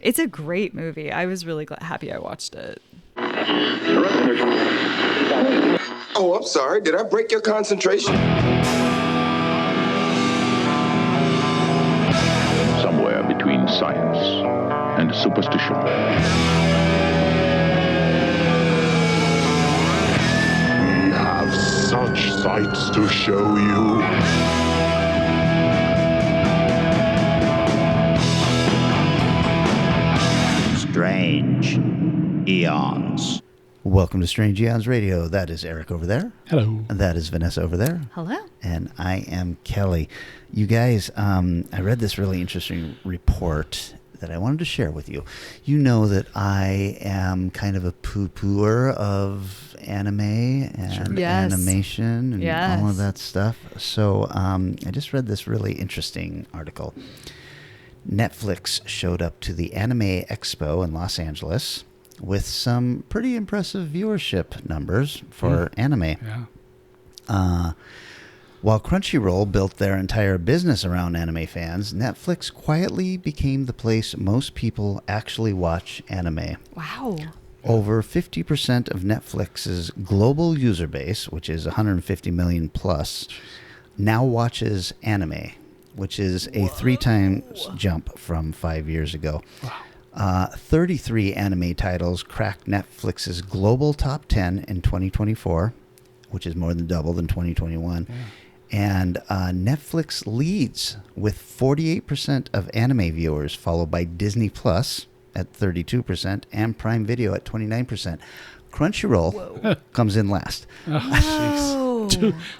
It's a great movie. I was really happy I watched it. Oh, I'm sorry. Did I break your concentration? Somewhere between science and superstition. We have such sights to show you. Strange Eons. Welcome to Strange Eons Radio. That is Eric over there. Hello. And that is Vanessa over there. Hello. And I am Kelly. You guys, I read this really interesting report that I wanted to share with you. You know that I am kind of a poo-pooer of anime and animation and all of that stuff. So I just read this really interesting article. Netflix showed up to the Anime Expo in Los Angeles with some pretty impressive viewership numbers for anime. Yeah. While Crunchyroll built their entire business around anime fans, Netflix quietly became the place most people actually watch anime. Wow. Over 50% of Netflix's global user base, which is 150 million plus, now watches anime, which is a 3 times jump from 5 years ago. Wow. 33 anime titles cracked Netflix's global top 10 in 2024, which is more than double than 2021. Yeah. And Netflix leads with 48% of anime viewers, followed by Disney Plus at 32% and Prime Video at 29%. Crunchyroll comes in last. Oh,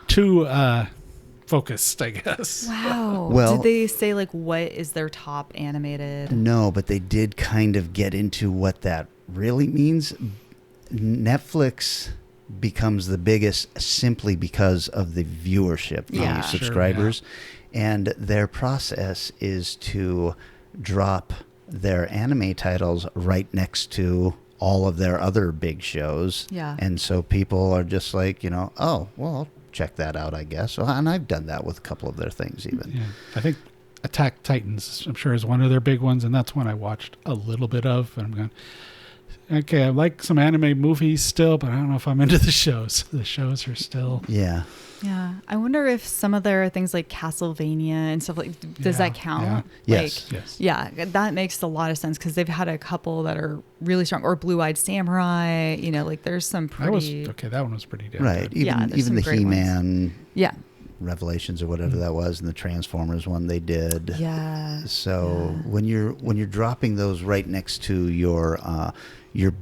Too focused, I guess. Wow. Well, did they say like what is their top animated? No, but they did kind of get into what that really means. Netflix becomes the biggest simply because of the viewership, the subscribers. And their process is to drop their anime titles right next to all of their other big shows. Yeah. And so people are just like, oh, well, I'll check that out, I guess. And I've done that with a couple of their things even. Yeah. I think Attack Titans, I'm sure, is one of their big ones, and that's one I watched a little bit of. And I'm going, okay, I like some anime movies still, but I don't know if I'm into the shows. The shows are still... Yeah. Yeah. I wonder if some of their things like Castlevania and stuff does that count? Yeah. Yes. Yeah, that makes a lot of sense because they've had a couple that are really strong. Or Blue-Eyed Samurai, there's some pretty... That one was pretty good. Right. There's Even the some great He-Man... Yeah. Revelations or whatever that was, and the Transformers one they did. Yeah. So when you're dropping those right next to your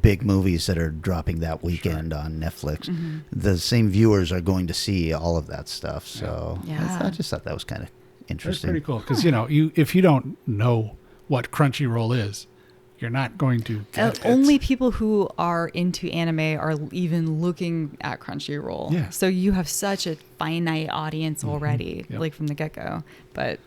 big movies that are dropping that weekend on Netflix, the same viewers are going to see all of that stuff. So I just thought that was kind of interesting. That's pretty cool because if you don't know what Crunchyroll is, you're not going to get only people who are into anime are even looking at Crunchyroll. Yeah. So you have such a finite audience already, like from the get-go. But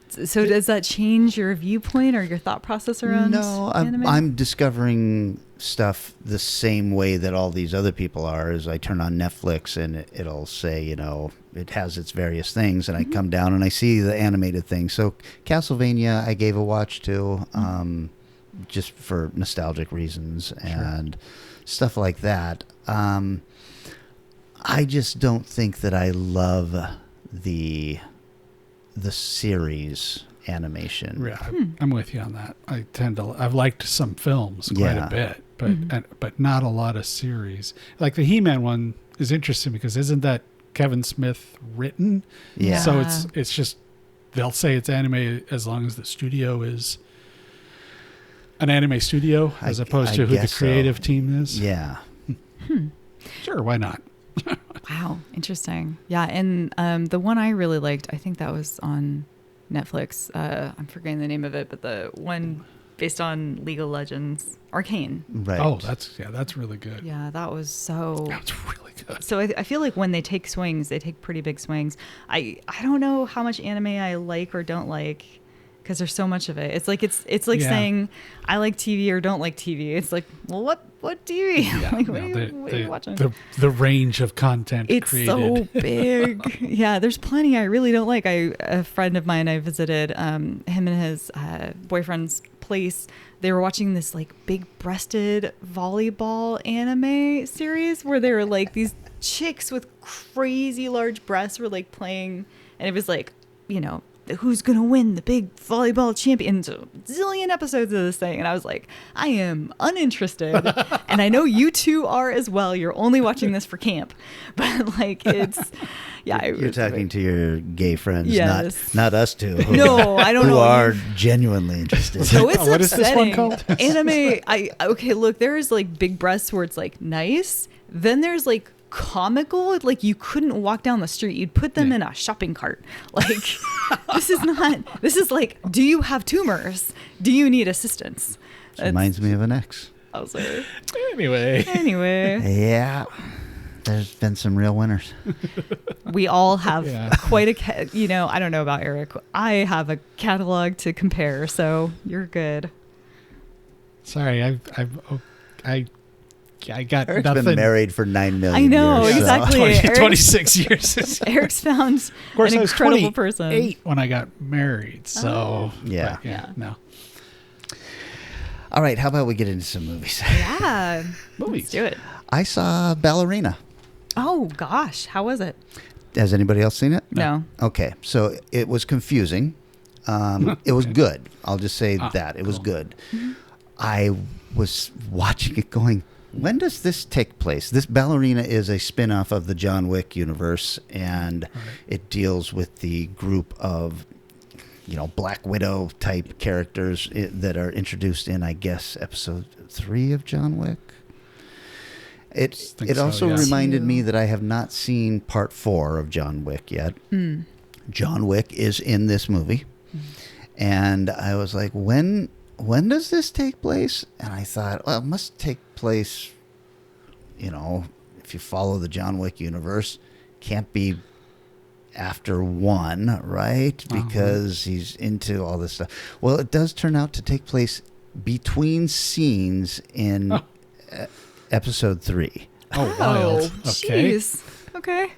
so does that change your viewpoint or your thought process around anime? I'm discovering stuff the same way that all these other people are. As I turn on Netflix and it'll say, it has its various things, and I come down and I see the animated thing. So Castlevania I gave a watch to. Just for nostalgic reasons and stuff like that. I just don't think that I love the series animation. Yeah, I'm with you on that. I've liked some films quite a bit, but not a lot of series. Like the He-Man one is interesting because isn't that Kevin Smith written? Yeah. So it's just they'll say it's anime as long as the studio is an anime studio as opposed to who the creative team is. Yeah. Sure, why not? Wow, interesting. Yeah, and the one I really liked, I think that was on Netflix. I'm forgetting the name of it, but the one based on League of Legends, Arcane. Right. Oh, that's really good. Yeah, that was That's really good. So I feel like when they take swings, they take pretty big swings. I don't know how much anime I like or don't like because there's so much of it. It's like saying I like TV or don't like TV. It's like, well, what TV? Yeah, like, no, what are you watching? The range of content It's created. so big. Yeah, there's plenty I really don't like. A friend of mine, I visited him and his boyfriend's place. They were watching this like big-breasted volleyball anime series where they were like these chicks with crazy large breasts were like playing, and it was like, you know, who's gonna win the big volleyball champion? So zillion episodes of this thing, and I was like, I am uninterested, and I know you two are as well. You're only watching this for camp, but like it's You're talking to your gay friends, Yes. not us two. No, I don't who know. are genuinely interested. So it's What is this one upsetting. called? Anime. Okay, look, there is like big breasts where it's like nice. Then there's like comical, like you couldn't walk down the street. You'd put them in a shopping cart. Like this is like, do you have tumors? Do you need assistance? Reminds me of an ex. I was like, Anyway. Yeah. There's been some real winners. we all have Yeah. quite a, I don't know about Eric. I have a catalog to compare, so you're good. Sorry, I got Eric's nothing. been married for 9 million I know, years. so- exactly. 26 years. Eric's found Of course, an I was incredible 28 person. when I got married. So Yeah. but Yeah. no. All right, how about we get into some movies? Yeah. Movies. Let's do it. I saw Ballerina. Oh, gosh. How was it? Has anybody else seen it? No. Okay, so it was confusing. It was good. I'll just say that. It was good. I was watching it going, when does this take place? This Ballerina is a spin-off of the John Wick universe, and it deals with the group of, Black Widow type characters that are introduced in, I guess, episode 3 of John Wick. It think so, also yeah. reminded me that I have not seen part 4 of John Wick yet. John Wick is in this movie. And I was like, when does this take place? And I thought, well, it must take place, if you follow the John Wick universe, can't be after 1, right? Because he's into all this stuff. Well, it does turn out to take place between scenes in episode 3. Oh, wild. Okay. Jeez. Okay.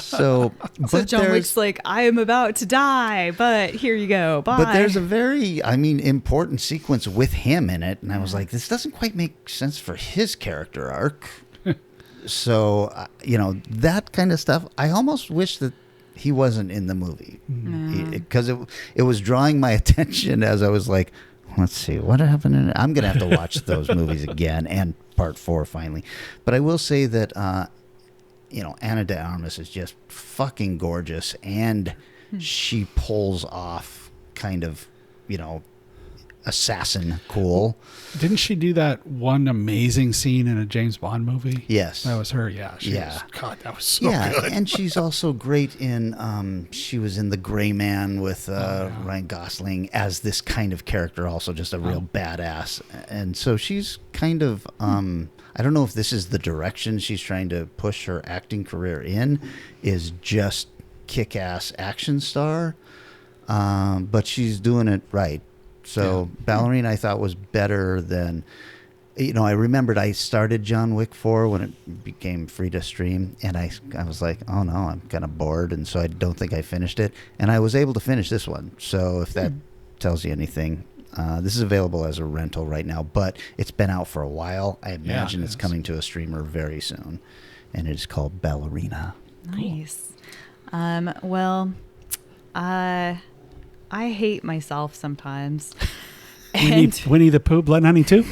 So John there's- Wick's like, I am about to die, but here you go. Bye. But there's a very, important sequence with him in it. And I was like, this doesn't quite make sense for his character arc. So, that kind of stuff, I almost wish that he wasn't in the movie. Because it was drawing my attention as I was like, let's see, what happened in it? I'm going to have to watch those movies again and part 4 finally. But I will say that, Ana de Armas is just fucking gorgeous, and she pulls off kind of, assassin cool. Didn't she do that one amazing scene in a James Bond movie? Yes. That was her, yeah. Yeah. God, that was so Yeah, good. and she's also great in, she was in The Gray Man with Ryan Gosling as this kind of character, also just a real badass. And so she's kind of, I don't know if this is the direction she's trying to push her acting career in, is just kick-ass action star, but she's doing it right. So Ballerina I thought was better than, I remembered I started John Wick 4 when it became free to stream, and I was like, oh no, I'm kind of bored, and so I don't think I finished it. And I was able to finish this one. So if that tells you anything, this is available as a rental right now, but it's been out for a while. I imagine it's coming to a streamer very soon, and it is called Ballerina. Nice. Well, I hate myself sometimes. Winnie the Pooh, Blood Honey 2?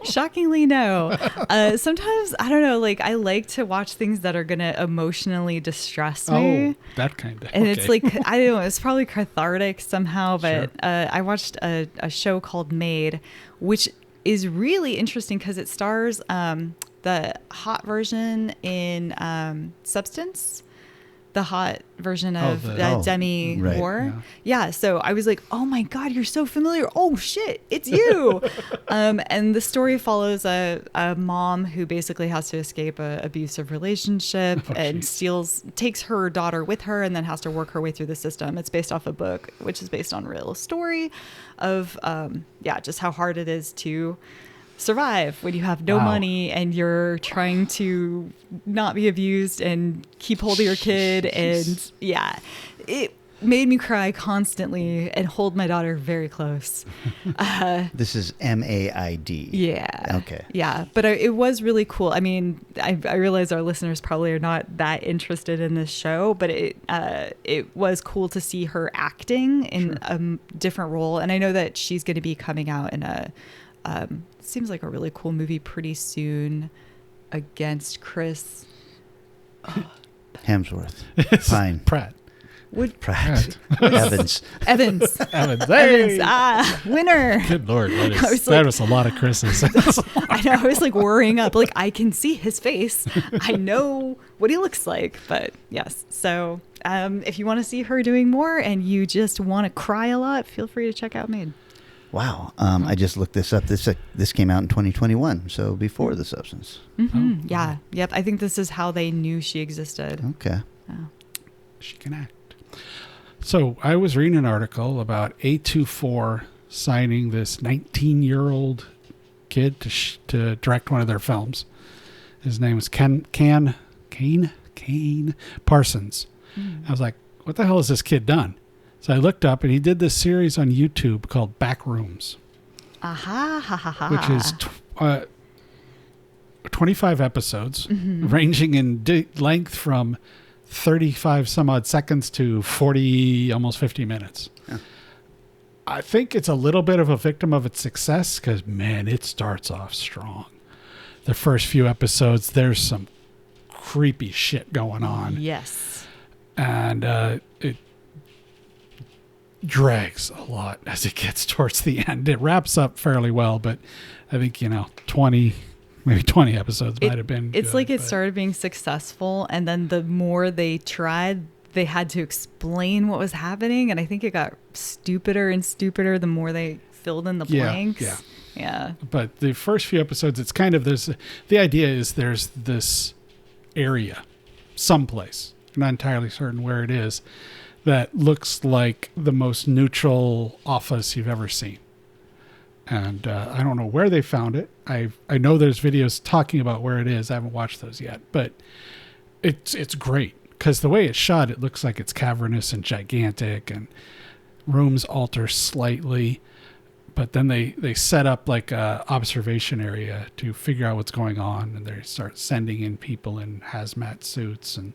Shockingly, no. Sometimes, I don't know, like I like to watch things that are going to emotionally distress me. Oh, that kind of. And it's like, I don't know, it's probably cathartic somehow, but I watched a show called Made, which is really interesting because it stars the hot version in Substance. the hot version of Demi right. Moore. Yeah. So I was like, oh my God, you're so familiar. Oh shit, it's you. And the story follows a mom who basically has to escape a abusive relationship and takes her daughter with her and then has to work her way through the system. It's based off a book, which is based on a real story of, just how hard it is to survive when you have no money and you're trying to not be abused and keep hold of your kid. And it made me cry constantly and hold my daughter very close. This is MAID. Yeah. Okay. Yeah. But it was really cool. I mean, I realize our listeners probably are not that interested in this show, but it was cool to see her acting in a different role. And I know that she's going to be coming out in seems like a really cool movie pretty soon against Chris Hemsworth. Fine. Pratt. Pratt. Evans. Evans. Hey! Winner. Good Lord. That was a lot of Chris's. I know. I was like worrying up. Like, I can see his face. I know what he looks like. But yes. So if you want to see her doing more and you just want to cry a lot, feel free to check out Made. Wow. I just looked this up. This came out in 2021, so before The Substance. Mm-hmm. Yeah. Yep. I think this is how they knew she existed. Okay. She can act. So I was reading an article about A24 signing this 19-year-old kid to direct one of their films. His name is Kane Parsons. I was like, what the hell has this kid done? So I looked up, and he did this series on YouTube called Backrooms, which is 25 episodes, ranging in length from 35 some odd seconds to 40, almost 50 minutes. Yeah. I think it's a little bit of a victim of its success because, man, it starts off strong. The first few episodes, there's some creepy shit going on. Yes. And it drags a lot as it gets towards the end. It wraps up fairly well, but I think, 20 episodes might have been It's good, like it started being successful, and then the more they tried, they had to explain what was happening, and I think it got stupider and stupider the more they filled in the blanks. Yeah. But the first few episodes, it's kind of the idea is there's this area someplace, I'm not entirely certain where it is, that looks like the most neutral office you've ever seen. And I don't know where they found it. I know there's videos talking about where it is. I haven't watched those yet, but it's great because the way it's shot, it looks like it's cavernous and gigantic, and rooms alter slightly, but then they set up like a observation area to figure out what's going on, and they start sending in people in hazmat suits, and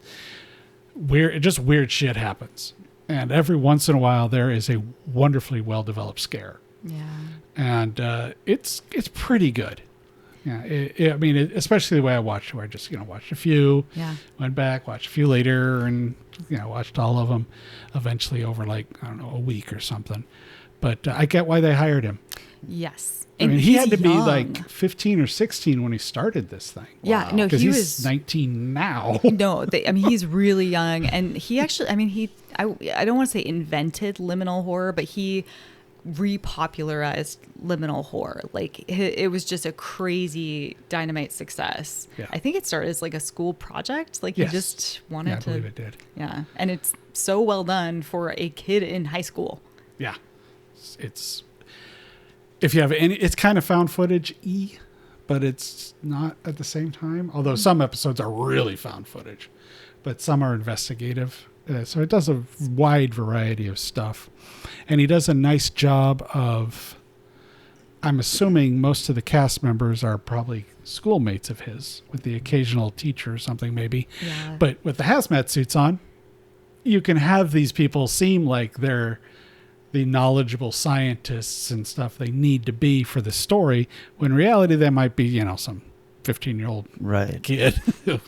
weird shit happens. And every once in a while, there is a wonderfully well-developed scare. Yeah. And it's pretty good. Yeah. I mean, especially the way I watched it, where I just, watched a few, went back, watched a few later, and, watched all of them eventually over like, I don't know, a week or something. But I get why they hired him. Yes. I mean, he had to be like 15 or 16 when he started this thing. Yeah, no, he was 19 now. No, he's really young, and he actually, I don't want to say invented liminal horror, but he repopularized liminal horror. Like it was just a crazy dynamite success. Yeah. I think it started as like a school project. Like he just wanted to. I believe it did. Yeah, and it's so well done for a kid in high school. Yeah, it's. If you have any, it's kind of found footage-y, but it's not at the same time. Although some episodes are really found footage, but some are investigative. So it does a wide variety of stuff. And he does a nice job of, I'm assuming most of the cast members are probably schoolmates of his, with the occasional teacher or something maybe. Yeah. But with the hazmat suits on, you can have these people seem like they're the knowledgeable scientists and stuff they need to be for the story, when in reality they might be, some 15-year-old kid who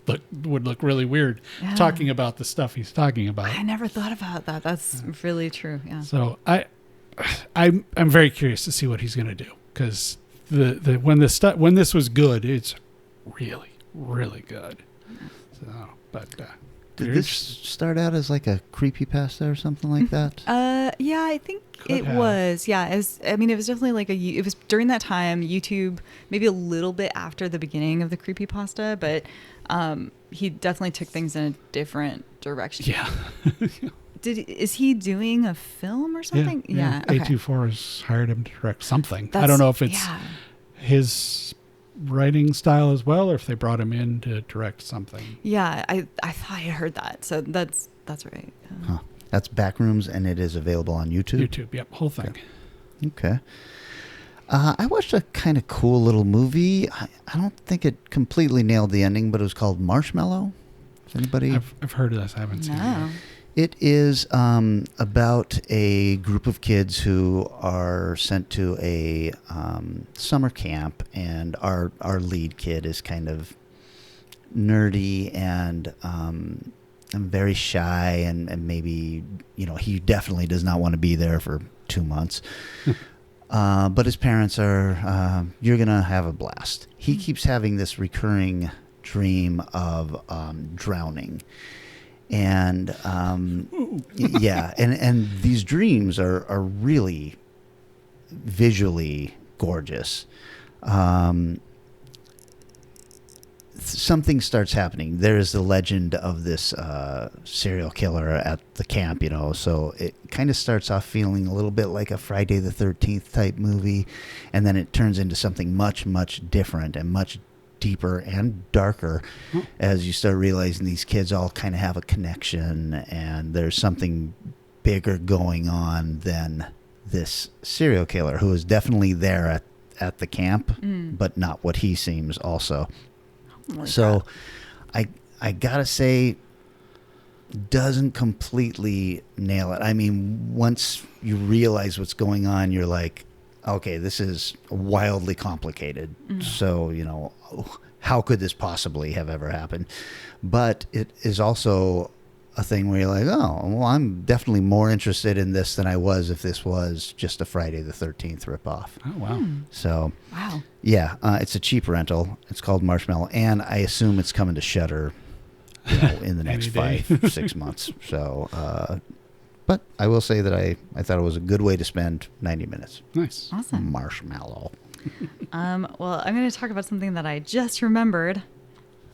would look really weird talking about the stuff he's talking about. I never thought about that. That's really true. Yeah. So I'm very curious to see what he's going to do, because when this was good, it's really, really good. So, but Did this start out as like a creepypasta or something like that? Yeah, I think Could it have. was. Yeah, it was. I mean, it was definitely it was during that time, YouTube, maybe a little bit after the beginning of the creepypasta, but he definitely took things in a different direction. Yeah. Is he doing a film or something? Yeah. Okay. A24 has hired him to direct something. I That's- don't know if it's yeah. his writing style as well, or if they brought him in to direct something. Yeah, I thought I heard that. So that's right. Huh. That's Backrooms, and it is available on YouTube. YouTube, yep, whole thing. Okay. I watched a kind of cool little movie. I don't think it completely nailed the ending, but it was called Marshmallow. Has anybody? I've heard of this. I haven't seen it. No. It is about a group of kids who are sent to a summer camp, and our lead kid is kind of nerdy and very shy, and maybe, he definitely does not want to be there for 2 months. But his parents are, you're going to have a blast. He keeps having this recurring dream of drowning. And yeah, and these dreams are really visually gorgeous. Something starts happening. There is the legend of this serial killer at the camp, so it kind of starts off feeling a little bit like a Friday the 13th type movie, and then it turns into something much, much different and much deeper and darker as you start realizing these kids all kind of have a connection, and there's something bigger going on than this serial killer, who is definitely there at the camp, but not what he seems also. So I gotta say, doesn't completely nail it. I mean, once you realize what's going on, you're like, okay, this is wildly complicated. So, how could this possibly have ever happened? But it is also a thing where you're like, oh, well, I'm definitely more interested in this than I was if this was just a Friday the 13th ripoff. Oh, wow. So, Wow. yeah, it's a cheap rental. It's called Marshmallow, and I assume it's coming to Shudder in the next Any day. 5 6 months. So, but I will say that I thought it was a good way to spend 90 minutes. Nice. Awesome. Marshmallow. Well, I'm going to talk about something that I just remembered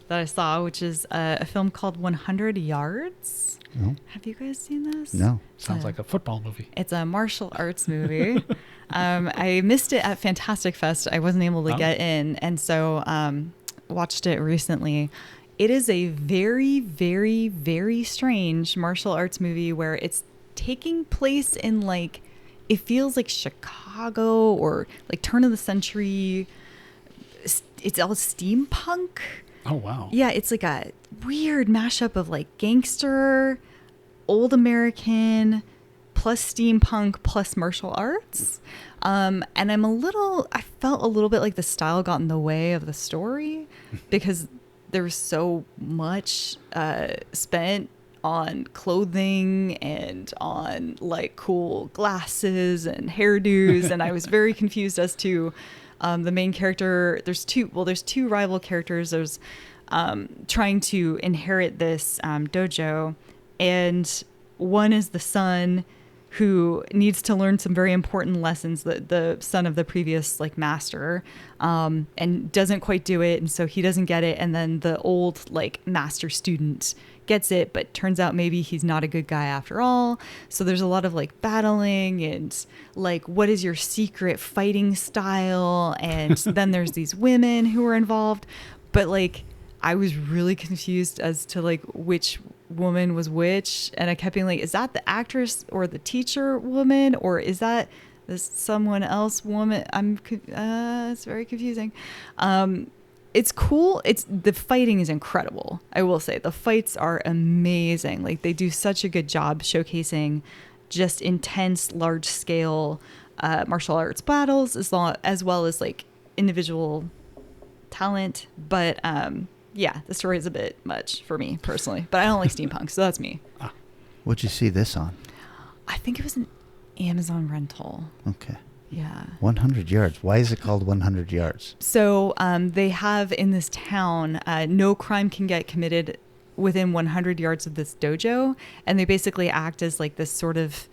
that I saw, which is a film called 100 Yards. No. Have you guys seen this? No. Sounds like a football movie. It's a martial arts movie. I missed it at Fantastic Fest. I wasn't able to get in, and so watched it recently. It is a very, very, very strange martial arts movie where it's taking place in it feels like Chicago or like turn of the century. It's all steampunk. Oh, wow. Yeah, it's like a weird mashup of gangster, old American, plus steampunk, plus martial arts. And I felt a little bit like the style got in the way of the story because there was so much spent on clothing and on cool glasses and hairdos. And I was very confused as to the main character. There's two rival characters. There's trying to inherit this dojo, and one is the son who needs to learn some very important lessons, the son of the previous master, and doesn't quite do it, and so he doesn't get it, and then the old master student gets it, but turns out maybe he's not a good guy after all. So there's a lot of battling and what is your secret fighting style, and then there's these women who are involved, but I was really confused as to which woman was which, and I kept being is that the actress or the teacher woman, or is that this someone else woman? It's very confusing. It's cool. The fighting is incredible. I will say the fights are amazing. They do such a good job showcasing just intense, large scale martial arts battles, as well as individual talent. But yeah, the story is a bit much for me personally, but I don't like steampunk, so that's me. What'd you see this on? I think it was an Amazon rental. Okay. Yeah. 100 Yards. Why is it called 100 Yards? So they have in this town, no crime can get committed within 100 yards of this dojo, and they basically act as like this sort of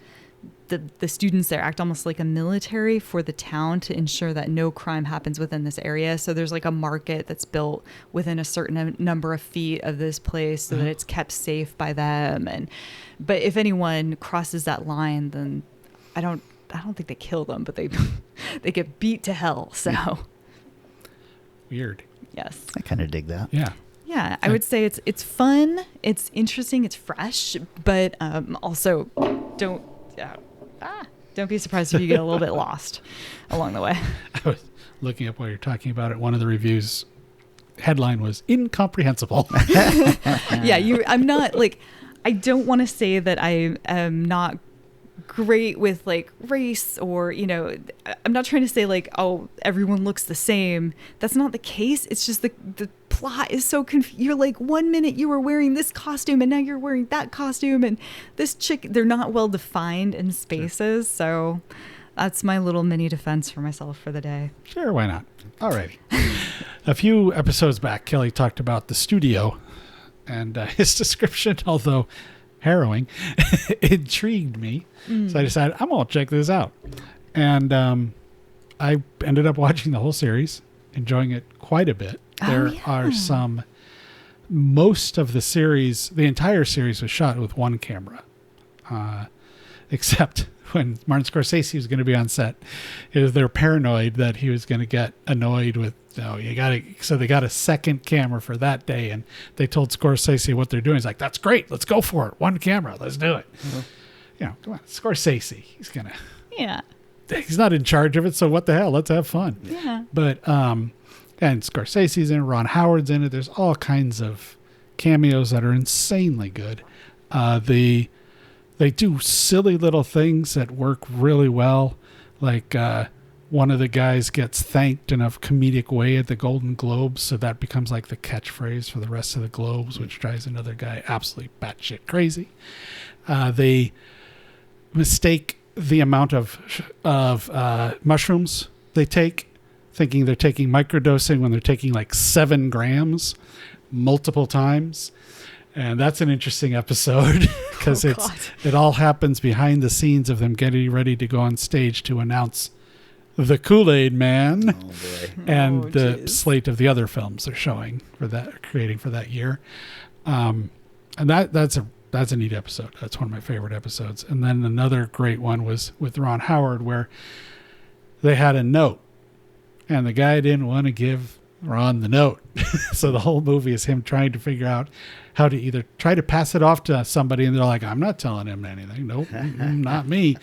the students there act almost like a military for the town to ensure that no crime happens within this area. So there's like a market that's built within a certain number of feet of this place so that it's kept safe by them. But if anyone crosses that line, then I don't think they kill them, but they they get beat to hell. So Weird. yes, I kind of dig that. Yeah. yeah, I would say it's fun, it's interesting, it's fresh, but also don't be surprised if you get a little bit lost along the way. I was looking up while you're talking about it. One of the reviews headline was incomprehensible. Yeah, I'm not like, I don't want to say that I am not great with like race or, you know, I'm not trying to say like, oh, everyone looks the same. That's not the case. It's just the plot is so you're like, 1 minute you were wearing this costume and now you're wearing that costume, and this chick, they're not well defined in spaces. So that's my little mini defense for myself for the day. Sure, why not? All right. A few episodes back, Kelly talked about the studio, and his description, although harrowing, intrigued me. So I decided I'm going to check this out. And I ended up watching the whole series, enjoying it quite a bit. There are most of the series, the entire series was shot with one camera, except when Martin Scorsese was going to be on set. They're paranoid that he was going to get annoyed with, so they got a second camera for that day, and they told Scorsese what they're doing. He's like, that's great, let's go for it. One camera, let's do it. Come on, Scorsese. He's not in charge of it, so what the hell? Let's have fun. Yeah. But and Scorsese's in it, Ron Howard's in it. There's all kinds of cameos that are insanely good. They do silly little things that work really well. Like one of the guys gets thanked in a comedic way at the Golden Globes, so that becomes like the catchphrase for the rest of the Globes, which drives another guy absolutely batshit crazy. They mistake the amount of mushrooms they take, thinking they're taking microdosing when they're taking like 7 grams multiple times. And that's an interesting episode because it all happens behind the scenes of them getting ready to go on stage to announce the Kool-Aid Man and the slate of the other films they're showing for that, creating for that year. And that's a neat episode. That's one of my favorite episodes. And then another great one was with Ron Howard, where they had a note and the guy didn't want to give Ron the note. So the whole movie is him trying to figure out how to either try to pass it off to somebody, and they're like, I'm not telling him anything. Nope, not me.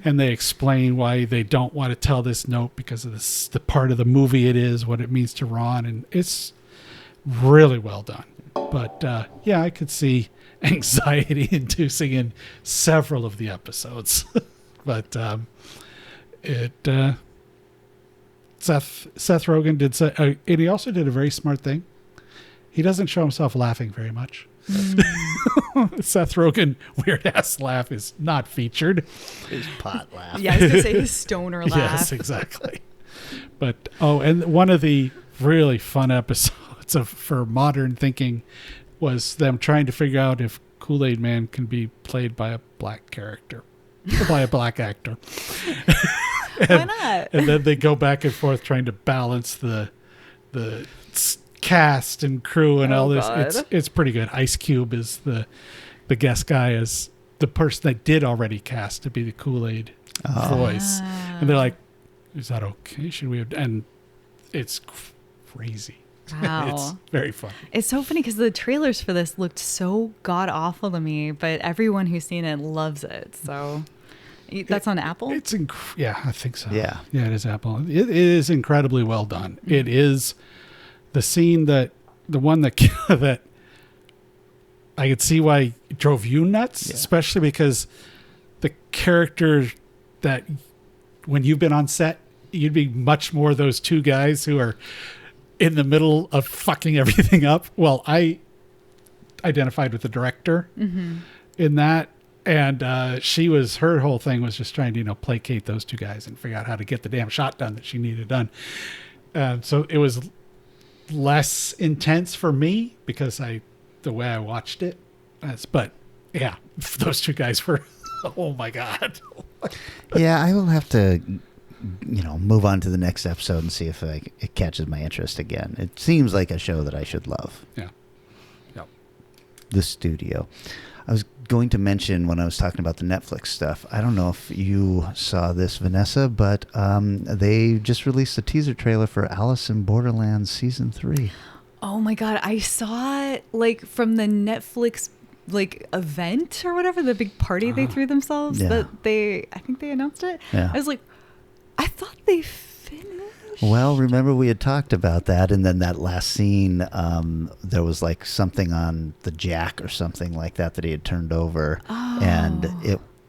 And they explain why they don't want to tell this note because of the part of the movie it is, what it means to Ron. And it's really well done. But yeah, I could see anxiety inducing in several of the episodes. But Seth Rogen did say, and he also did a very smart thing. He doesn't show himself laughing very much. Seth Rogen weird ass laugh is not featured. His pot laugh. Yeah, I was gonna say his stoner laugh. Yes, exactly. But and one of the really fun episodes for modern thinking was them trying to figure out if Kool-Aid Man can be played by a black character, or by a black actor. Why not? And then they go back and forth trying to balance the cast and crew and all this. God. It's pretty good. Ice Cube is the guest guy, is the person that did already cast to be the Kool-Aid voice. And they're like, is that okay? Should we have? And it's crazy. Wow. It's very funny. It's so funny because the trailers for this looked so god awful to me, but everyone who's seen it loves it. So that's on Apple? Yeah, I think so. Yeah. Yeah, it is Apple. It is incredibly well done. Mm-hmm. It is the scene the one that I could see why it drove you nuts, especially because the character that when you've been on set, you'd be much more those two guys who are in the middle of fucking everything up. Well, I identified with the director in that. And her whole thing was just trying to, placate those two guys and figure out how to get the damn shot done that she needed done. So it was less intense for me because I the way I watched it. But yeah, those two guys were, oh my God. Yeah, I will have to, move on to the next episode and see if it catches my interest again. It seems like a show that I should love. Yeah. Yep. The Studio. I was going to mention when I was talking about the Netflix stuff, I don't know if you saw this, Vanessa, but they just released a teaser trailer for Alice in Borderlands Season 3. Oh my God, I saw it like from the Netflix like event or whatever, the big party they threw themselves. Yeah. I think they announced it. Yeah. I was like, I thought they finished. Well, remember we had talked about that, and then that last scene, there was like something on the jack or something like that he had turned over, and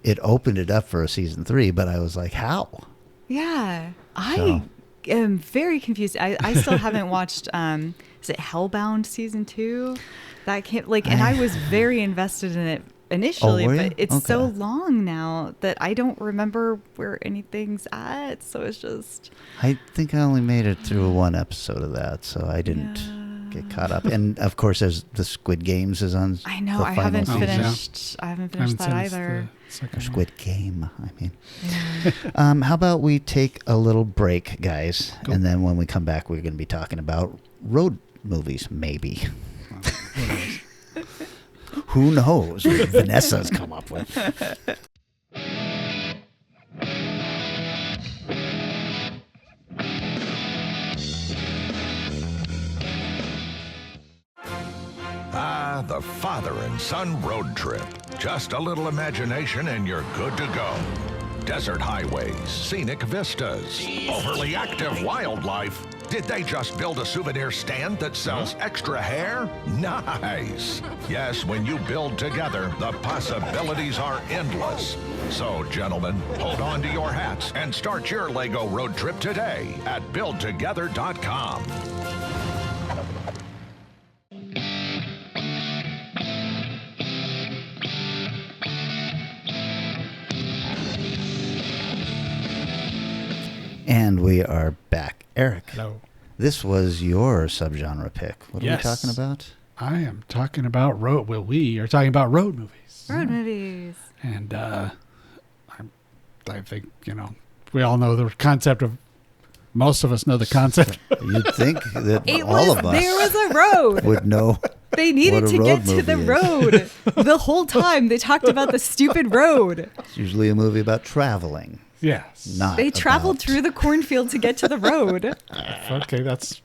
it opened it up for a Season 3, but I was like, how? Yeah, I am very confused. I still haven't watched, is it Hellbound Season 2? That can't, and I was very invested in it initially, were you? but it's so Okay. long now that I don't remember where anything's at. So it's just, I think I only made it through one episode of that, so I didn't get caught up. And of course, there's the Squid Games is on. I know the I final haven't season. finished. I haven't finished that either. Or Squid Game, I mean. How about we take a little break, guys, and then when we come back, we're going to be talking about road movies, maybe. Who knows what Vanessa's come up with. The father and son road trip. Just a little imagination and you're good to go. Desert highways, scenic vistas, overly active wildlife. Did they just build a souvenir stand that sells extra hair? Nice. Yes, when you build together, the possibilities are endless. So, gentlemen, hold on to your hats and start your Lego road trip today at buildtogether.com. And we are back. Eric, Hello. this was your subgenre pick. What are we talking about? I am talking about we are talking about road movies. Road movies. And I think, we all know the concept of, most of us know the concept. You'd think that There us was a road. would know. They needed what a to get road to the movie is. road. The whole time they talked about the stupid road. It's usually a movie about traveling. Yes. Not They traveled about- through the cornfield to get to the road. Okay, that is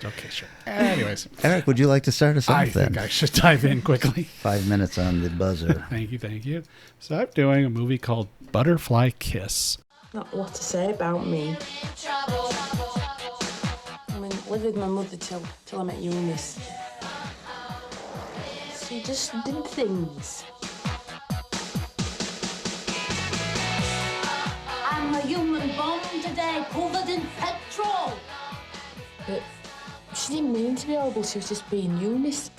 okay, sure. Anyways, Eric, would you like to start us off I then? think I should dive in quickly. 5 minutes on the buzzer. Thank you. So I'm doing a movie called Butterfly Kiss. Not a lot to say about me. I mean, lived with my mother till I met Eunice. She just did things. I'm a human bomb today, covered in petrol. But she didn't mean to be horrible, she was just being Eunice.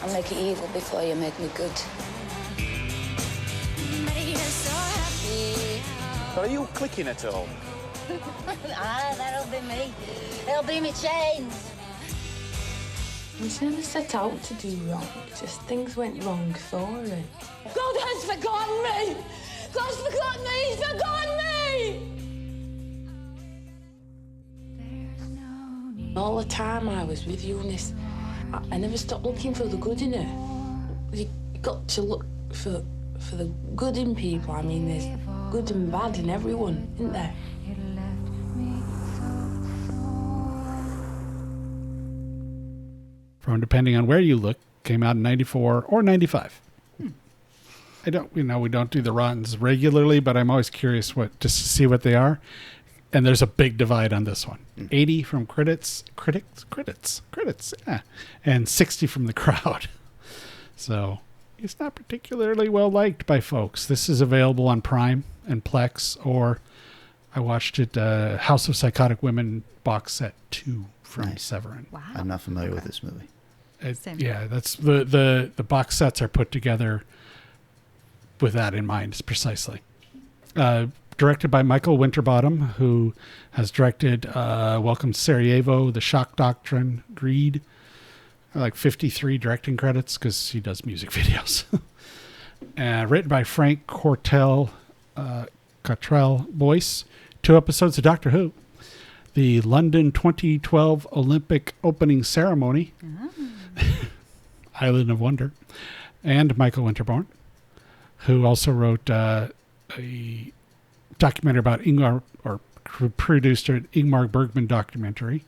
I'll make you evil before you make me good. Are you clicking at all? That'll be me. It'll be me chains. She never set out to do wrong, just things went wrong for her. God has forgotten me. God's forgotten me. He's forgotten me. All the time I was with Eunice, I never stopped looking for the good in her. You got to look for the good in people. I mean, there's good and bad in everyone, isn't there? From depending on where you look, came out in 94 or 95. We don't do the rottens regularly, but I'm always curious just to see what they are. And there's a big divide on this one. 80 from critics, yeah, and 60 from the crowd. So it's not particularly well liked by folks. This is available on Prime and Plex, or I watched it, House of Psychotic Women box set 2 from Nice. Severin. Wow. I'm not familiar with this movie. Same. Yeah, that's the box sets are put together with that in mind, precisely. Directed by Michael Winterbottom, who has directed Welcome to Sarajevo, The Shock Doctrine, Greed. Like 53 directing credits because he does music videos. Written by Frank Cottrell Boyce. 2 episodes of Doctor Who. The London 2012 Olympic opening ceremony. Island of Wonder. And Michael Winterbottom, who also wrote a documentary about Ingmar, or produced an Ingmar Bergman documentary.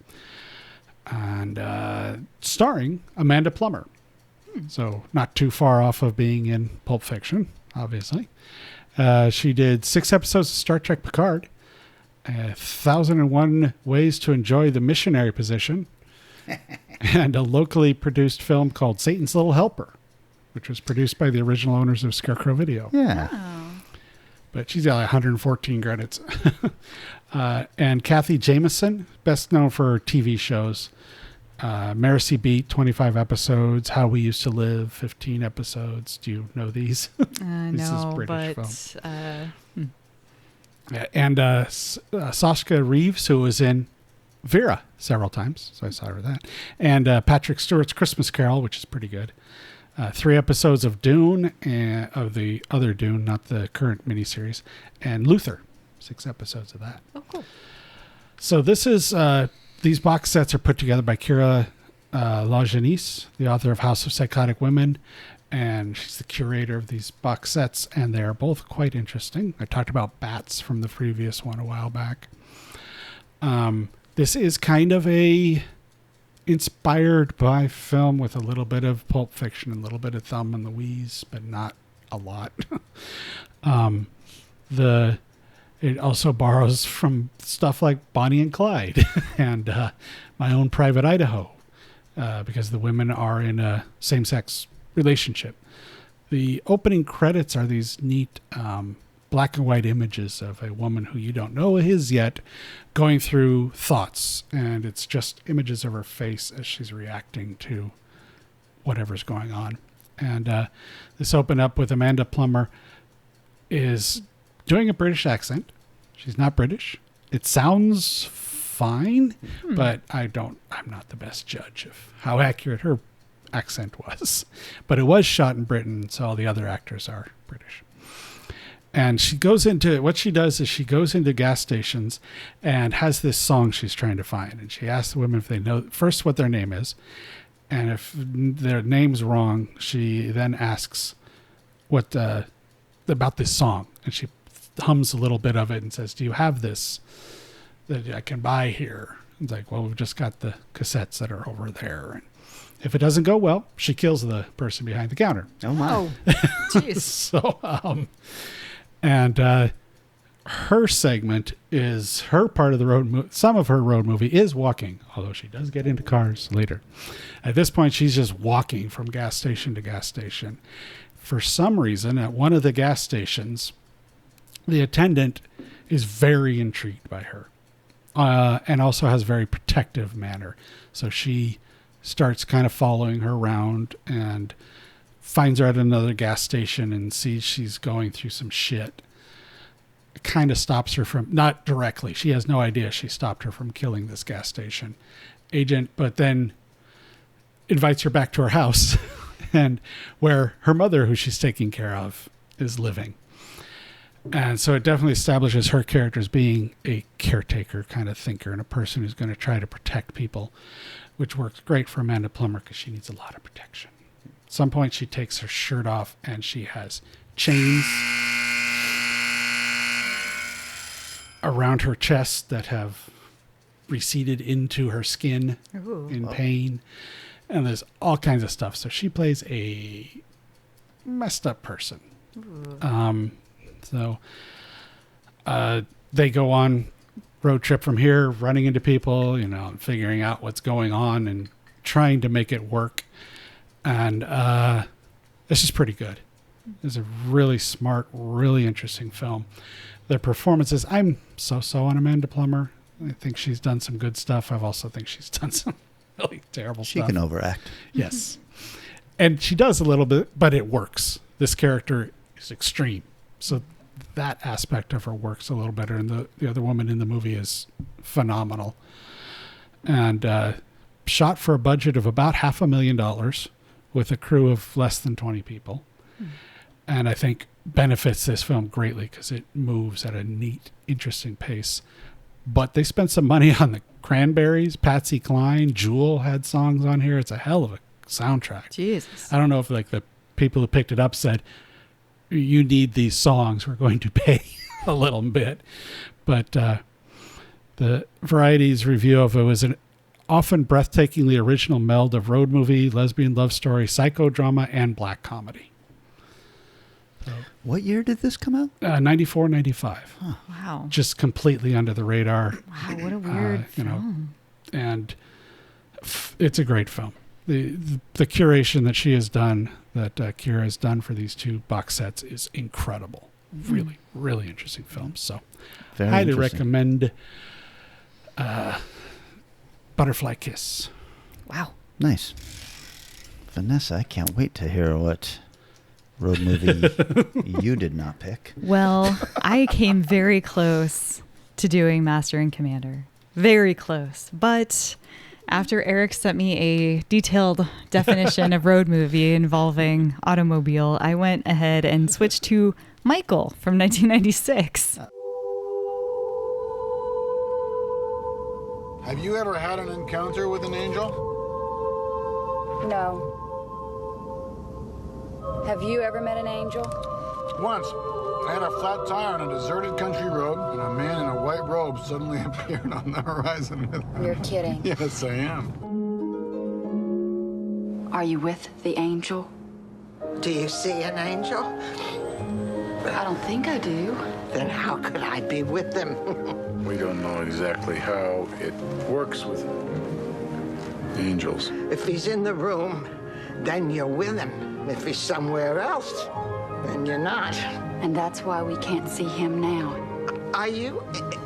And starring Amanda Plummer. So not too far off of being in Pulp Fiction, obviously. She did 6 episodes of Star Trek Picard, 1001 Ways to Enjoy the Missionary Position, and a locally produced film called Satan's Little Helper, which was produced by the original owners of Scarecrow Video. Yeah. Oh. But she's got like 114 credits. And Kathy Jameson, best known for her TV shows. Marcy Beat, 25 episodes. How We Used to Live, 15 episodes. Do you know these? No, British but... film. And Saskia Reeves, who was in Vera several times. So I saw her that. And Patrick Stewart's Christmas Carol, which is pretty good. 3 episodes of Dune, of the other Dune, not the current miniseries. And Luther, 6 episodes of that. Oh, cool. So this is... these box sets are put together by Kira Lajeunesse, the author of House of Psychotic Women, and she's the curator of these box sets, and they're both quite interesting. I talked about Bats from the previous one a while back. This is kind of a inspired by film with a little bit of Pulp Fiction, a little bit of Thumb and Louise, but not a lot. It also borrows from stuff like Bonnie and Clyde and My Own Private Idaho, because the women are in a same-sex relationship. The opening credits are these neat black and white images of a woman who you don't know is yet going through thoughts, and it's just images of her face as she's reacting to whatever's going on. And this opened up with Amanda Plummer is doing a British accent. She's not British. It sounds fine, but I'm not the best judge of how accurate her accent was. But it was shot in Britain, so all the other actors are British. And she goes into, what she does is she goes into gas stations and has this song she's trying to find. And she asks the women if they know first what their name is. And if their name's wrong, she then asks what about this song. And she hums a little bit of it and says, do you have this that I can buy here? It's like, well, we've just got the cassettes that are over there. And if it doesn't go well, she kills the person behind the counter. Oh, my. Oh, jeez. So, her segment is her part of the road. Some of her road movie is walking, although she does get into cars later. At this point, she's just walking from gas station to gas station. For some reason, at one of the gas stations, the attendant is very intrigued by her, and also has a very protective manner. So she starts kind of following her around and finds her at another gas station and sees she's going through some shit. It kind of stops her from, not directly, she has no idea she stopped her from killing this gas station agent, but then invites her back to her house and where her mother, who she's taking care of, is living. And so it definitely establishes her character as being a caretaker kind of thinker and a person who's going to try to protect people, which works great for Amanda Plummer because she needs a lot of protection. At some point, she takes her shirt off and she has chains around her chest that have receded into her skin in pain. And there's all kinds of stuff. So she plays a messed up person. So they go on road trip from here, running into people, figuring out what's going on and trying to make it work. And this is pretty good. It's a really smart, really interesting film. Their performances, I'm so on Amanda Plummer. I think she's done some good stuff. I also think she's done some really terrible She stuff. can overact. Yes. And she does a little bit, but it works. This character is extreme. So that aspect of her works a little better. And the other woman in the movie is phenomenal. And shot for a budget of about $500,000 with a crew of less than 20 people. And I think benefits this film greatly because it moves at a neat, interesting pace. But they spent some money on the Cranberries, Patsy Cline, Jewel had songs on here. It's a hell of a soundtrack. Jesus. I don't know if like the people who picked it up said, you need these songs, we're going to pay a little bit. But the Variety's review of it was an often breathtakingly original meld of road movie, lesbian love story, psychodrama, and black comedy. What year did this come out? 94, 95. Huh. Wow. Just completely under the radar. Wow, what a weird film. And it's a great film. The curation that she has done, that Kira has done for these two box sets is incredible. Really, really interesting films. So Very highly interesting. recommend Butterfly Kiss. Wow. Nice. Vanessa, I can't wait to hear what road movie you did not pick. Well, I came very close to doing Master and Commander. Very close. But after Eric sent me a detailed definition of road movie involving automobile, I went ahead and switched to Michael from 1996. Have you ever had an encounter with an angel? No. Have you ever met an angel? Once. I had a flat tire on a deserted country road, and a man in a white robe suddenly appeared on the horizon with me. You're kidding. Yes, I am. Are you with the angel? Do you see an angel? I don't think I do. Then how could I be with them? We don't know exactly how it works with angels. If he's in the room, then you're with him. If he's somewhere else, then you're not. And that's why we can't see him now. Are you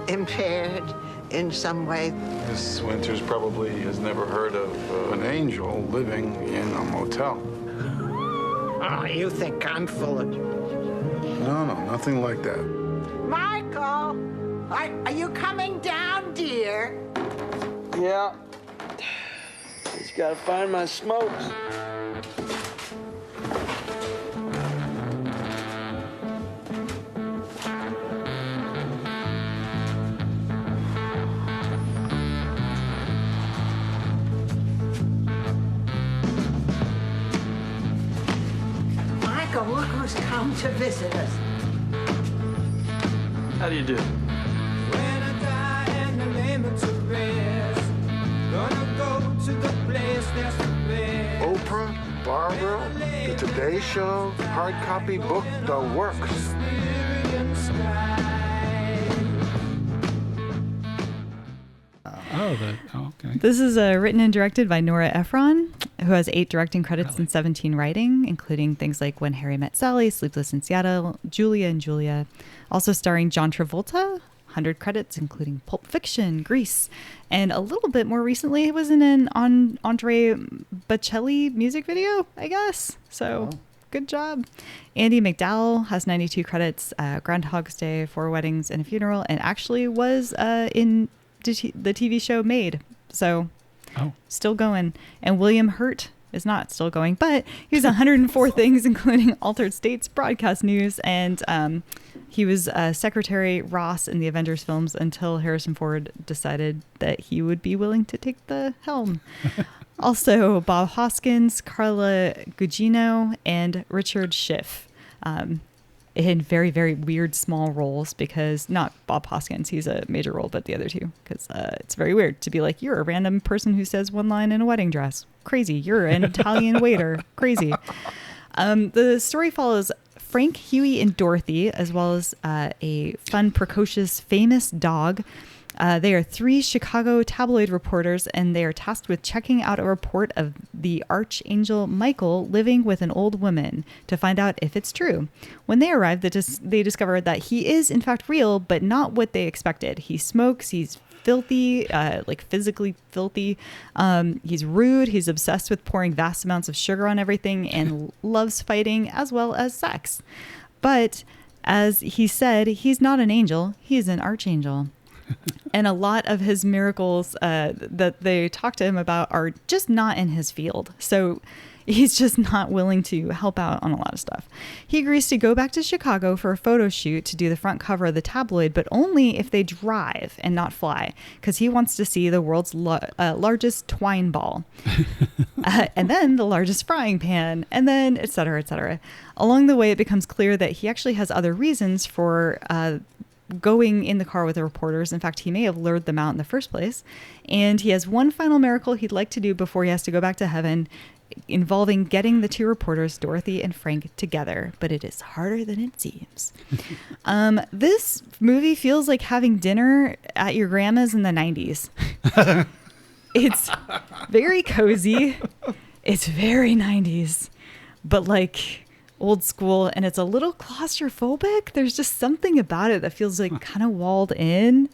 impaired in some way? Miss Winters probably has never heard of an angel living in a motel. Oh, you think I'm full of... No, nothing like that. Michael, are you coming down, dear? Yeah. Just gotta find my smokes. Michael, look who's come to visit us. How do you do? Oprah, Barbara, The Today Show, hard copy book, The Works. Okay. This is written and directed by Nora Ephron, who has 8 directing credits and 17 writing, including things like When Harry Met Sally, Sleepless in Seattle, Julia and Julia. Also starring John Travolta, 100 credits, including Pulp Fiction, Grease, and a little bit more recently it was in an Andre Bocelli music video, I guess. So good job. Andy McDowell has 92 credits, Groundhog's Day, 4 Weddings and a Funeral, and actually was in the TV show Made. So still going. And William Hurt is not still going, but he was 104 things, including Altered States, Broadcast News, and he was Secretary Ross in the Avengers films until Harrison Ford decided that he would be willing to take the helm. Also, Bob Hoskins, Carla Gugino, and Richard Schiff. In very, very weird small roles, because not Bob Hoskins, he's a major role, but the other two, because it's very weird to be like, you're a random person who says one line in a wedding dress. Crazy. You're an Italian waiter. Crazy. The story follows Frank, Huey, and Dorothy, as well as a fun, precocious, famous dog. They are 3 Chicago tabloid reporters, and they are tasked with checking out a report of the archangel Michael living with an old woman to find out if it's true. When they arrive, they discover that he is in fact real, but not what they expected. He smokes, he's filthy, like physically filthy. He's rude. He's obsessed with pouring vast amounts of sugar on everything and loves fighting as well as sex. But as he said, he's not an angel. He's an archangel. And a lot of his miracles that they talk to him about are just not in his field. So he's just not willing to help out on a lot of stuff. He agrees to go back to Chicago for a photo shoot to do the front cover of the tabloid, but only if they drive and not fly, because he wants to see the world's largest twine ball, and then the largest frying pan, and then et cetera, et cetera. Along the way, it becomes clear that he actually has other reasons for going in the car with the reporters. In fact, he may have lured them out in the first place. And he has one final miracle he'd like to do before he has to go back to heaven, involving getting the two reporters, Dorothy and Frank, together. But it is harder than it seems. This movie feels like having dinner at your grandma's in the 90s. It's very cozy. It's very 90s. But like old school, and it's a little claustrophobic. There's just something about it that feels like kind of walled in,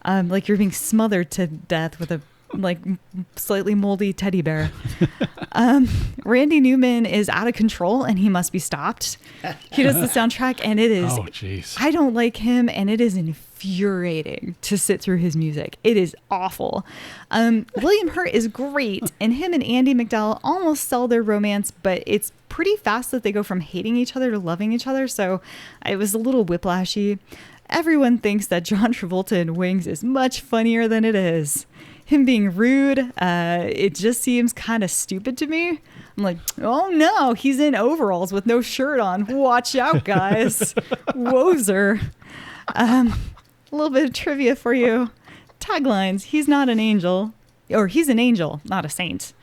like you're being smothered to death with a like slightly moldy teddy bear. Randy Newman is out of control and he must be stopped. He does the soundtrack and it is, I don't like him, and it is infuriating to sit through his music. It is awful. William Hurt is great, and him and Andie MacDowell almost sell their romance, but it's pretty fast that they go from hating each other to loving each other, so it was a little whiplashy. Everyone thinks that John Travolta in Wings is much funnier than it is. Him being rude, it just seems kind of stupid to me. I'm like, oh no, he's in overalls with no shirt on. Watch out, guys. Wozer. A little bit of trivia for you. Taglines: he's not an angel, or he's an angel, not a saint.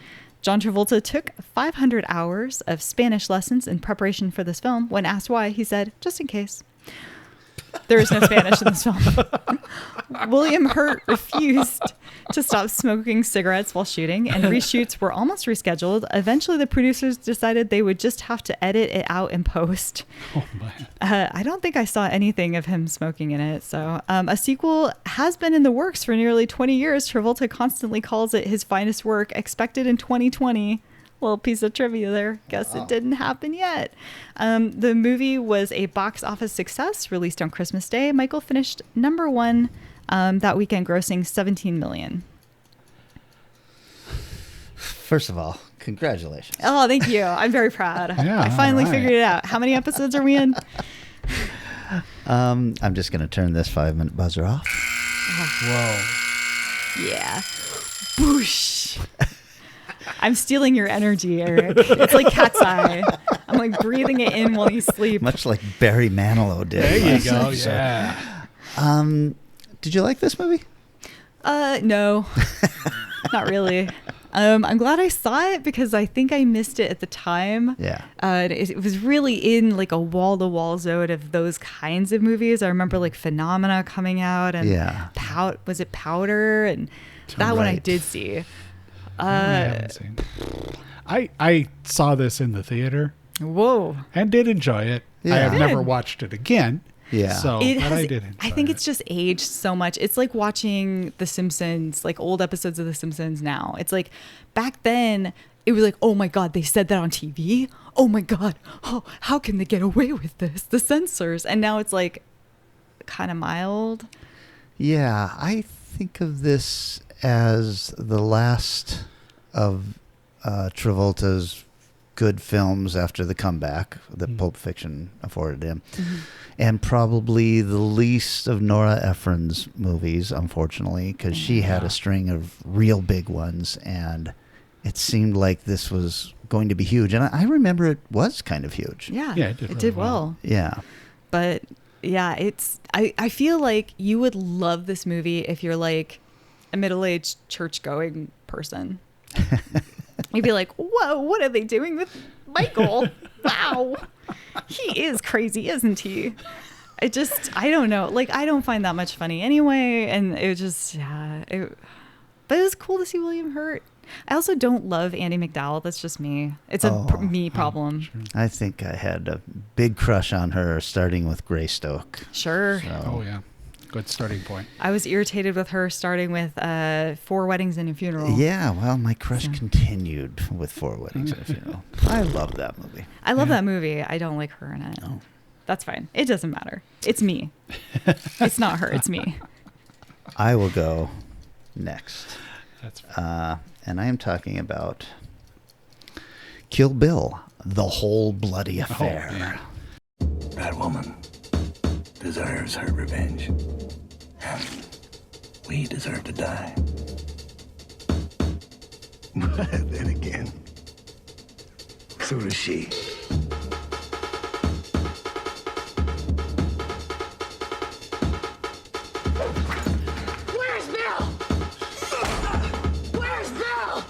John Travolta took 500 hours of Spanish lessons in preparation for this film. When asked why, he said, just in case. There is no Spanish in this film. William Hurt refused to stop smoking cigarettes while shooting, and reshoots were almost rescheduled. Eventually, the producers decided they would just have to edit it out in post. Oh, I don't think I saw anything of him smoking in it. So a sequel has been in the works for nearly 20 years. Travolta constantly calls it his finest work, expected in 2020. Little piece of trivia there. Guess it didn't happen yet. The movie was a box office success, released on Christmas Day. Michael finished number one that weekend, grossing $17 million. First of all, congratulations. Oh, thank you. I'm very proud. I finally figured it out. How many episodes are we in? I'm just going to turn this 5-minute buzzer off. Whoa. Yeah. Boosh. I'm stealing your energy, Eric. It's like cat's eye. I'm like breathing it in while you sleep. Much like Barry Manilow did. There you go. Yeah. Did you like this movie? No, not really. I'm glad I saw it because I think I missed it at the time. Yeah. It was really in like a wall-to-wall zone of those kinds of movies. I remember like Phenomena coming out, and was it Powder? And that one I did see. I haven't seen. I saw this in the theater. Whoa. And did enjoy it. Yeah. I have never watched it again. Yeah. So, but I did enjoy I think it. it's just aged so much. It's like watching The Simpsons, like old episodes of The Simpsons now. It's like back then it was like, oh my God, they said that on TV? Oh my God. Oh, how can they get away with this? The censors. And now it's like kind of mild. Yeah. I think of this as the last of Travolta's good films after the comeback that Pulp Fiction afforded him. Mm-hmm. And probably the least of Nora Ephron's movies, unfortunately, because she had a string of real big ones, and it seemed like this was going to be huge. And I remember it was kind of huge. Yeah, it did well. Yeah. But yeah, I feel like you would love this movie if you're like a middle-aged church-going person. You'd be like, whoa, what are they doing with Michael? Wow. He is crazy, isn't he? I don't know. Like, I don't find that much funny anyway. And it just, but it was cool to see William Hurt. I also don't love Andie MacDowell. That's just me. It's a me problem. Sure. I think I had a big crush on her starting with Greystoke. Sure. So. Oh, yeah. good starting point. I was irritated with her starting with 4 Weddings and a Funeral. Yeah, well, my crush continued with 4 Weddings and a Funeral. I love that movie. I love that movie. I don't like her in it. No. That's fine. It doesn't matter. It's me. It's not her. It's me. I will go next. That's fine. And I am talking about Kill Bill, the whole bloody affair. That woman deserves her revenge. And we deserve to die. But then again, so does she. Where's Bill? Where's Bill?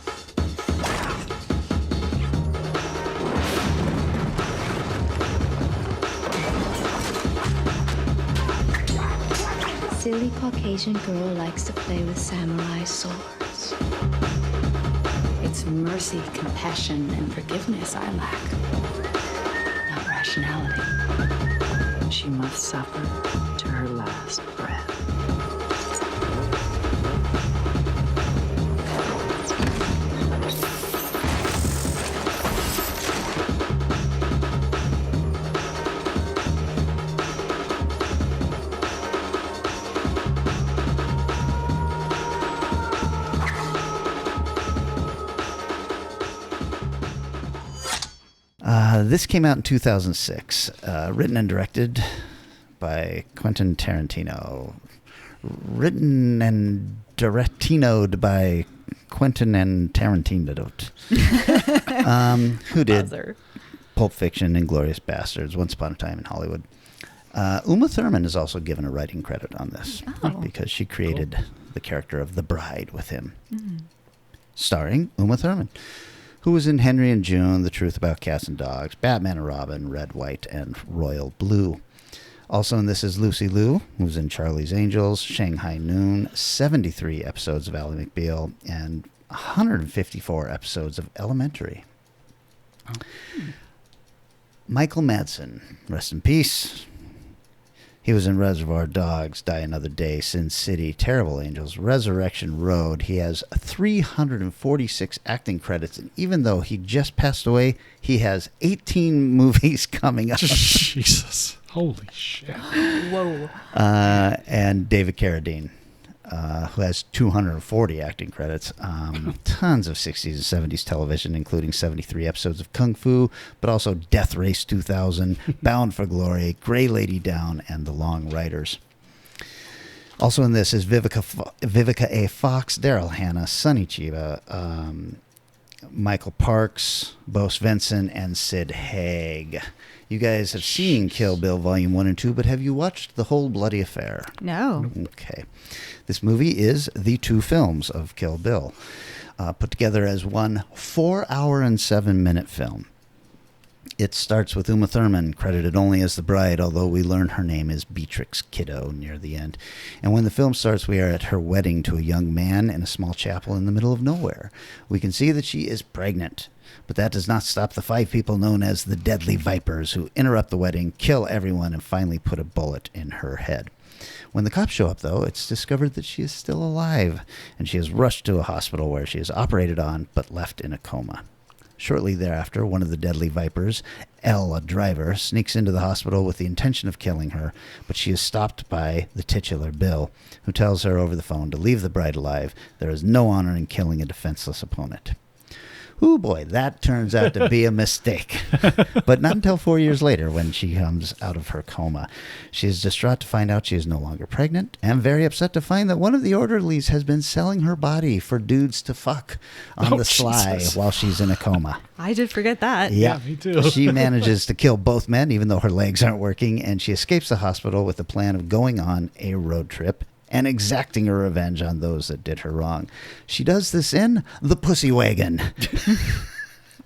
Silly Caucasian girl likes to play with samurai swords. It's mercy, compassion, and forgiveness I lack, not rationality. She must suffer to her last breath. This came out in 2006, written and directed by Quentin Tarantino. Written and directinoed by Quentin and Tarantino. Who did Buzzer. Pulp Fiction, Inglourious Bastards, Once Upon a Time in Hollywood. Uma Thurman is also given a writing credit on this because she created the character of the bride with him. Starring Uma Thurman, who was in Henry and June, The Truth About Cats and Dogs, Batman and Robin, Red, White, and Royal Blue. Also in this is Lucy Liu, who's in Charlie's Angels, Shanghai Noon, 73 episodes of Ally McBeal, and 154 episodes of Elementary. Michael Madsen, rest in peace. He was in Reservoir Dogs, Die Another Day, Sin City, Terrible Angels, Resurrection Road. He has 346 acting credits, and even though he just passed away, he has 18 movies coming up. Jesus. Holy shit. Whoa. And David Carradine, who has 240 acting credits. Tons of 60s and 70s television, including 73 episodes of Kung Fu, but also Death Race 2000, Bound for Glory, Grey Lady Down, and The Long Riders. Also in this is Vivica A. Fox, Daryl Hannah, Sonny Chiba, Michael Parks, Bo Svensson, and Sid Haig. You guys have seen Kill Bill Volume 1 and 2, but have you watched The Whole Bloody Affair? No. Okay. This movie is the 2 films of Kill Bill, put together as one 4-hour and 7-minute film. It starts with Uma Thurman, credited only as the bride, although we learn her name is Beatrix Kiddo near the end. And when the film starts, we are at her wedding to a young man in a small chapel in the middle of nowhere. We can see that she is pregnant, but that does not stop the 5 people known as the Deadly Vipers, who interrupt the wedding, kill everyone, and finally put a bullet in her head. When the cops show up, though, it's discovered that she is still alive, and she is rushed to a hospital where she is operated on but left in a coma. Shortly thereafter, one of the Deadly Vipers, Elle, a driver, sneaks into the hospital with the intention of killing her, but she is stopped by the titular Bill, who tells her over the phone to leave the bride alive. There is no honor in killing a defenseless opponent. Ooh, boy, that turns out to be a mistake. But not until 4 years later when she comes out of her coma. She is distraught to find out she is no longer pregnant and very upset to find that one of the orderlies has been selling her body for dudes to fuck on the sly while she's in a coma. I did forget that. Yeah, me too. She manages to kill both men, even though her legs aren't working, and she escapes the hospital with the plan of going on a road trip and exacting her revenge on those that did her wrong. She does this in the Pussy Wagon.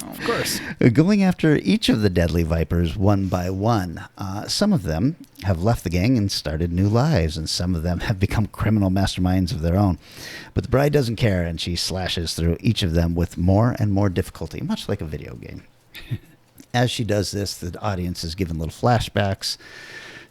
Of course. Going after each of the Deadly Vipers one by one. Some of them have left the gang and started new lives, and some of them have become criminal masterminds of their own. But the bride doesn't care, and she slashes through each of them with more and more difficulty, much like a video game. As she does this, the audience is given little flashbacks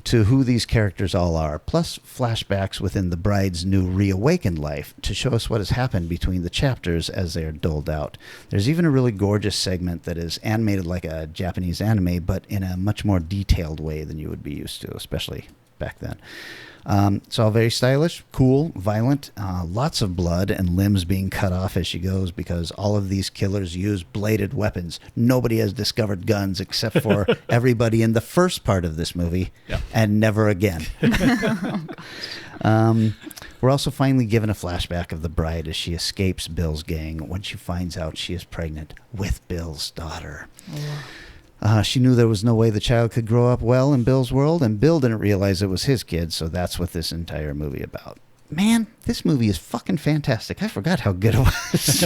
to who these characters all are, plus flashbacks within the bride's new reawakened life to show us what has happened between the chapters as they are doled out. There's even a really gorgeous segment that is animated like a Japanese anime, but in a much more detailed way than you would be used to, especially back then. It's all very stylish, cool, violent, lots of blood and limbs being cut off as she goes because all of these killers use bladed weapons. Nobody has discovered guns except for everybody in the first part of this movie, and never again. We're also finally given a flashback of the bride as she escapes Bill's gang when she finds out she is pregnant with Bill's daughter. She knew there was no way the child could grow up well in Bill's world, and Bill didn't realize it was his kid, so that's what this entire movie about. Man, this movie is fucking fantastic. I forgot how good it was.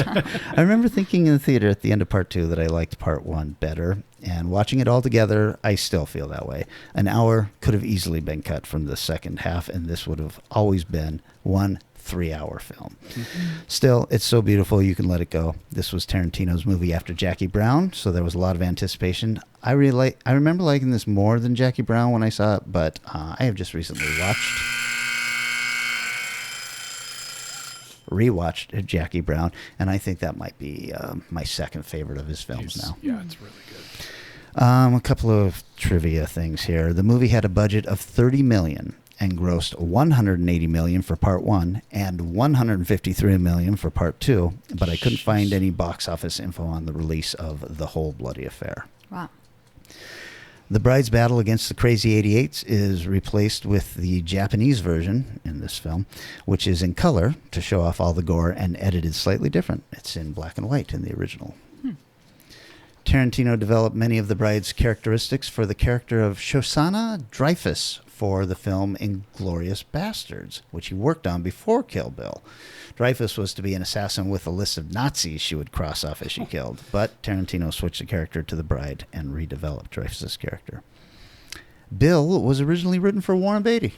I remember thinking in the theater at the end of part 2 that I liked part 1 better, and watching it all together, I still feel that way. An hour could have easily been cut from the second half, and this would have always been one 3-hour film. Still, it's so beautiful you can let it go. This was Tarantino's movie after Jackie Brown, so there was a lot of anticipation. I remember liking this more than Jackie Brown when I saw it, but I have just recently rewatched Jackie Brown, and I think that might be my second favorite of his films now. Yeah, it's really good. A couple of trivia things here. The movie had a budget of $30 million and grossed $180 million for part 1 and $153 million for part 2, but I couldn't find any box office info on the release of The Whole Bloody Affair. Wow. The bride's battle against the Crazy 88s is replaced with the Japanese version in this film, which is in color to show off all the gore and edited slightly different. It's in black and white in the original. Tarantino developed many of the bride's characteristics for the character of Shosanna Dreyfus for the film Inglourious Bastards, which he worked on before Kill Bill. Dreyfus was to be an assassin with a list of Nazis she would cross off as she killed, but Tarantino switched the character to the bride and redeveloped Dreyfus's character. Bill was originally written for Warren Beatty.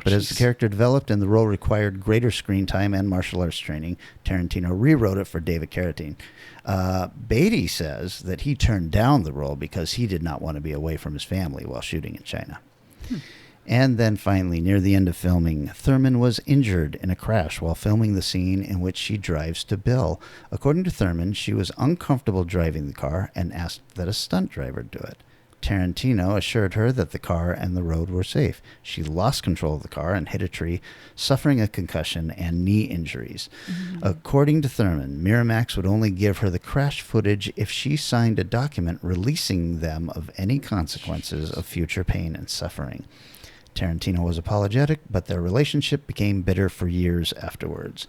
But as the character developed and the role required greater screen time and martial arts training, Tarantino rewrote it for David Carradine. Beatty says that he turned down the role because he did not want to be away from his family while shooting in China. And then finally, near the end of filming, Thurman was injured in a crash while filming the scene in which she drives to Bill. According to Thurman, she was uncomfortable driving the car and asked that a stunt driver do it. Tarantino assured her that the car and the road were safe. She lost control of the car and hit a tree, suffering a concussion and knee injuries. According to Thurman, Miramax would only give her the crash footage if she signed a document releasing them of any consequences of future pain and suffering. Tarantino was apologetic, but their relationship became bitter for years afterwards.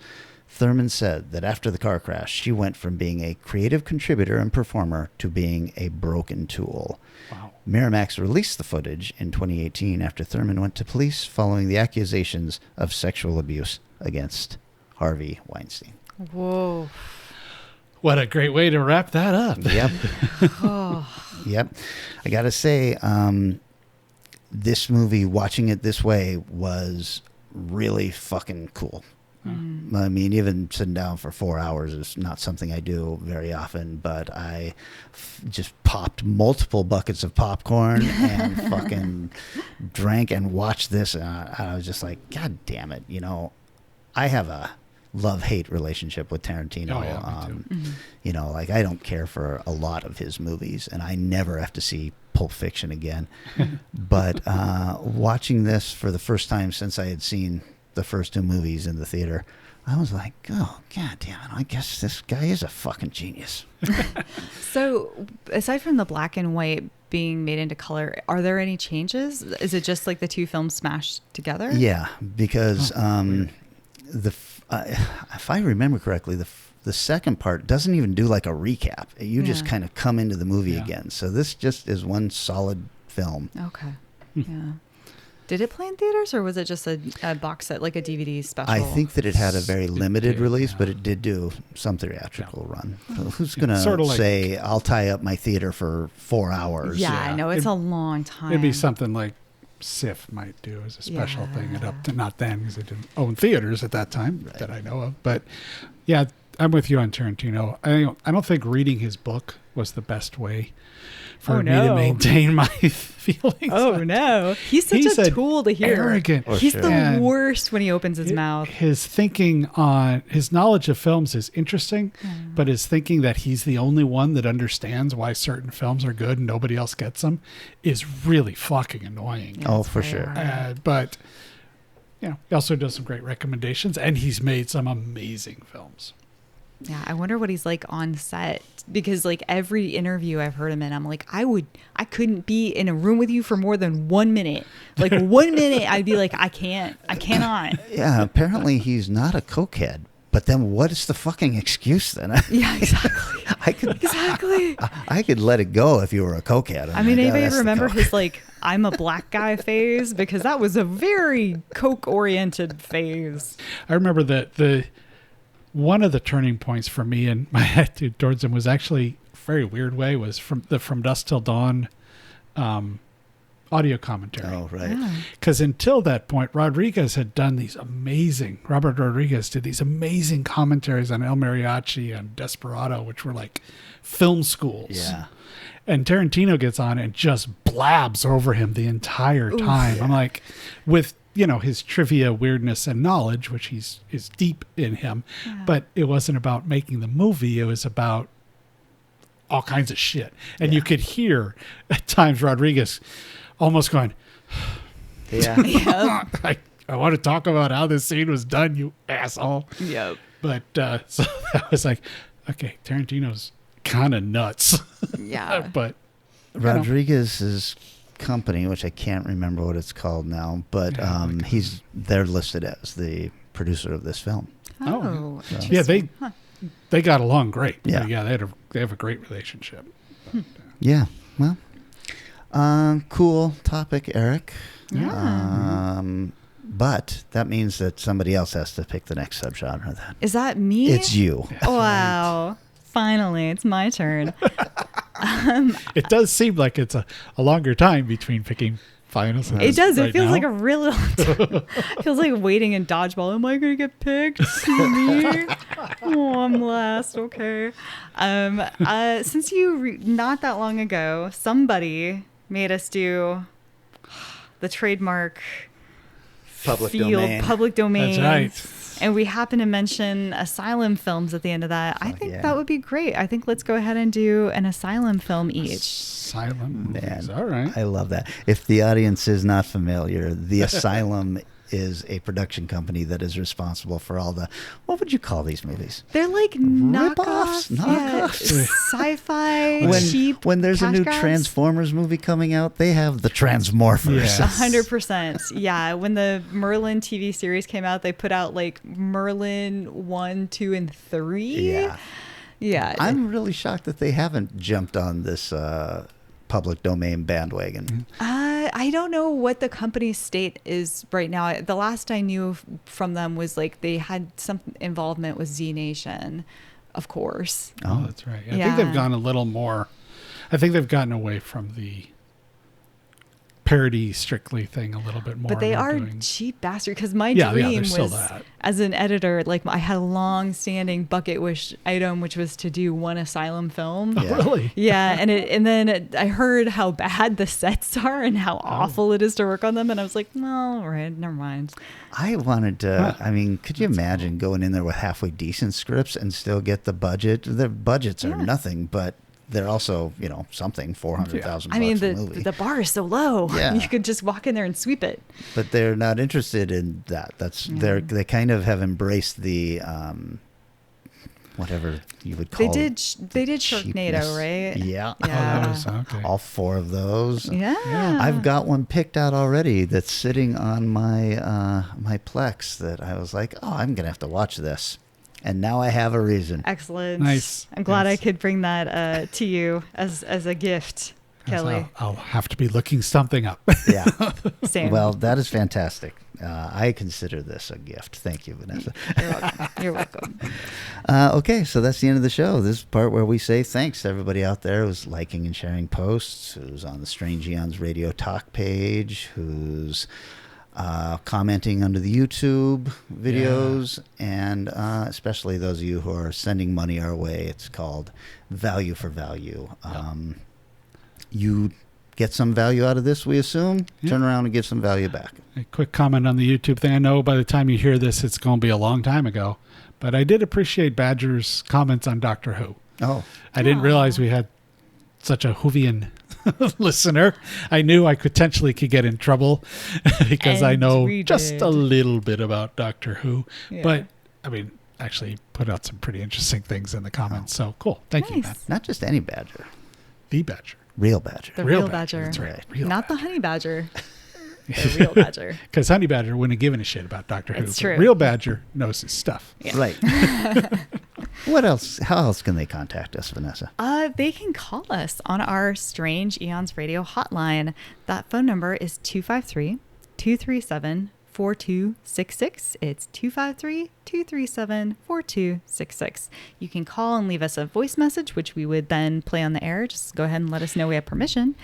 Thurman said that after the car crash, she went from being a creative contributor and performer to being a broken tool. Wow. Miramax released the footage in 2018 after Thurman went to police following the accusations of sexual abuse against Harvey Weinstein. Whoa. What a great way to wrap that up. Yep. Yep. I got to say, this movie, watching it this way, was really fucking cool. I mean, even sitting down for 4 hours is not something I do very often, but I just popped multiple buckets of popcorn and fucking drank and watched this. And I was just like, God damn it. You know, I have a love-hate relationship with Tarantino. Oh, yeah, me too. You know, like, I don't care for a lot of his movies, and I never have to see Pulp Fiction again. But watching this for the first time since I had seen the first 2 movies in the theater, I was like, oh, God damn it, I guess this guy is a fucking genius. So, aside from the black and white being made into color, are there any changes? Is it just like the 2 films smashed together? Yeah, because if I remember correctly, the second part doesn't even do like a recap. You just kind of come into the movie again. So this just is one solid film. Okay. Yeah. Did it play in theaters, or was it just a box set, like a DVD special? I think that it had a very limited release, but it did do some theatrical run. So who's going to say, I'll tie up my theater for 4 hours? Yeah, I know. It's a long time. It'd be something like SIF might do as a special thing. Not then, because it didn't own theaters at that time that I know of. But yeah, I'm with you on Tarantino. I don't think reading his book was the best way for me to maintain my feelings. Oh no, he's such a tool to hear. Arrogant. He's the worst when he opens his mouth. His thinking on his knowledge of films is interesting, but his thinking that he's the only one that understands why certain films are good and nobody else gets them is really fucking annoying. Oh, for sure. But he also does some great recommendations, and he's made some amazing films. Yeah, I wonder what he's like on set, because like every interview I've heard him in, I'm like, I couldn't be in a room with you for more than 1 minute. Like 1 minute, I'd be like, I cannot. Yeah, apparently he's not a cokehead. But then what is the fucking excuse then? Yeah, exactly. I could let it go if you were a cokehead. I mean, anybody remember his like, I'm a black guy phase? Because that was a very coke-oriented phase. I remember that one of the turning points for me and my attitude towards him was actually a very weird way was from Dusk Till Dawn audio commentary. Oh, right. Because until that point, Robert Rodriguez did these amazing commentaries on El Mariachi and Desperado, which were like film schools. Yeah. And Tarantino gets on and just blabs over him the entire time. I'm like, with his trivia, weirdness, and knowledge, which is deep in him, but it wasn't about making the movie. It was about all kinds of shit. And you could hear at times Rodriguez almost going, yeah. I want to talk about how this scene was done, you asshole. Yep. But so that was like, okay, Tarantino's kind of nuts. Yeah. But Rodriguez's company, which I can't remember what it's called now, but they're listed as the producer of this film. Oh, so. Yeah, they got along great. Yeah, they have a great relationship. Yeah, well, cool topic, Eric. Yeah. But that means that somebody else has to pick the next subgenre. Then is that me? It's you. Wow. Finally, it's my turn. It does seem like it's a longer time between picking finals. It does. Right it feels now. like a really long time. It feels like waiting in dodgeball. Am I going to get picked? Me? Oh, I'm last. Okay. Since not that long ago, somebody made us do the trademark public domain. That's right. And we happen to mention asylum films at the end of that. I think that would be great. I think let's go ahead and do an asylum film each. Asylum movies. Man, all right. I love that. If the audience is not familiar, The Asylum is a production company that is responsible for all the, what would you call these movies? They're like knockoffs. Sci-fi, cheap. When there's a new grabs. Transformers movie coming out, they have the Transmorphers. 100%. Yeah. When the Merlin TV series came out, they put out like Merlin 1, 2, and 3. Yeah. Yeah. I'm really shocked that they haven't jumped on this public domain bandwagon. I don't know what the company's state is right now. The last I knew from them was like they had some involvement with Z Nation, of course. Oh, that's right. I think they've gone a little more. I think they've gotten away from the parody strictly thing a little bit more. But they are cheap bastards, because my dream was, as an editor, like I had a long-standing bucket wish item, which was to do one asylum film. Oh, really? Yeah, and then I heard how bad the sets are and how awful it is to work on them, and I was like, no, all right, never mind. I wanted to, I mean, could you imagine going in there with halfway decent scripts and still get the budget? The budgets are nothing, but they're also, something, $400,000 I mean, a movie. the bar is so low. Yeah. You could just walk in there and sweep it. But they're not interested in that. They kind of have embraced the whatever you would call They did Sharknado, right? Yeah. Oh, that was okay. All 4 of those. Yeah. I've got one picked out already that's sitting on my my Plex that I was like, oh, I'm gonna have to watch this. And now I have a reason. Excellent. Nice. I'm glad I could bring that to you as a gift, Kelly. I'll have to be looking something up. Yeah. Same. Well, that is fantastic. I consider this a gift. Thank you, Vanessa. You're welcome. Okay, so that's the end of the show. This is the part where we say thanks to everybody out there who's liking and sharing posts, who's on the Strange Eons Radio Talk page, who's commenting under the YouTube videos, and especially those of you who are sending money our way. It's called Value for Value. You get some value out of this, we assume. Turn around and give some value back. A quick comment on the YouTube thing. I know by the time you hear this, it's going to be a long time ago, but I did appreciate Badger's comments on Doctor Who. Oh. I didn't realize we had such a Whovian listener. I knew I potentially could get in trouble because I know just a little bit about Doctor Who. Yeah. But, I mean, actually put out some pretty interesting things in the comments. So, cool. Thank you, Matt. Not just any badger. The badger. Real badger. The real badger. That's right. Not the honey badger. The real badger. Because honey badger wouldn't have given a shit about Doctor Who. It's true. Real badger knows his stuff. Yeah. Right. What else? How else can they contact us, Vanessa? They can call us on our Strange Eons Radio hotline. That phone number is 253-237-4266. It's 253-237-4266. You can call and leave us a voice message, which we would then play on the air. Just go ahead and let us know we have permission.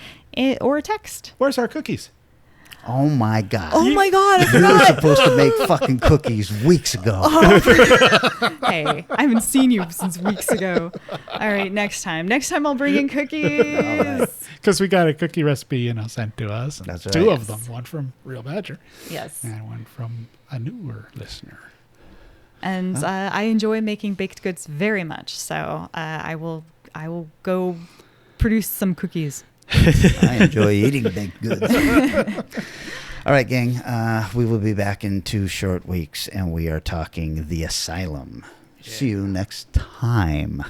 Or a text. Where's our cookies? Oh my God. Oh my God. I You were forgot. supposed to make fucking cookies weeks ago. Hey, I haven't seen you since weeks ago. All right, next time. Next time I'll bring in cookies. Because we got a cookie recipe, sent to us. And That's two right. of them. One from Real Badger. Yes. And one from a newer listener. And I enjoy making baked goods very much. So I will go produce some cookies. I enjoy eating baked goods. All right, gang. We will be back in 2 short weeks, and we are talking The Asylum. Yeah. See you next time.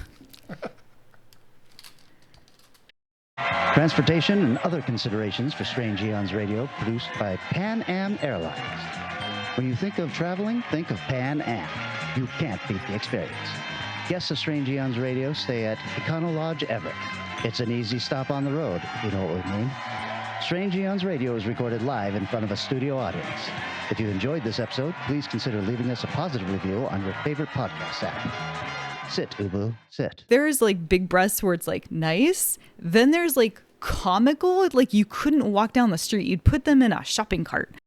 Transportation and other considerations for Strange Eons Radio, produced by Pan Am Airlines. When you think of traveling, think of Pan Am. You can't beat the experience. Guests of Strange Eons Radio stay at Econo Lodge Everett. It's an easy stop on the road, you know what we mean. Strange Eons Radio is recorded live in front of a studio audience. If you enjoyed this episode, please consider leaving us a positive review on your favorite podcast app. Sit, Ubu, sit. There's like big breasts where it's like nice. Then there's like comical, like you couldn't walk down the street. You'd put them in a shopping cart.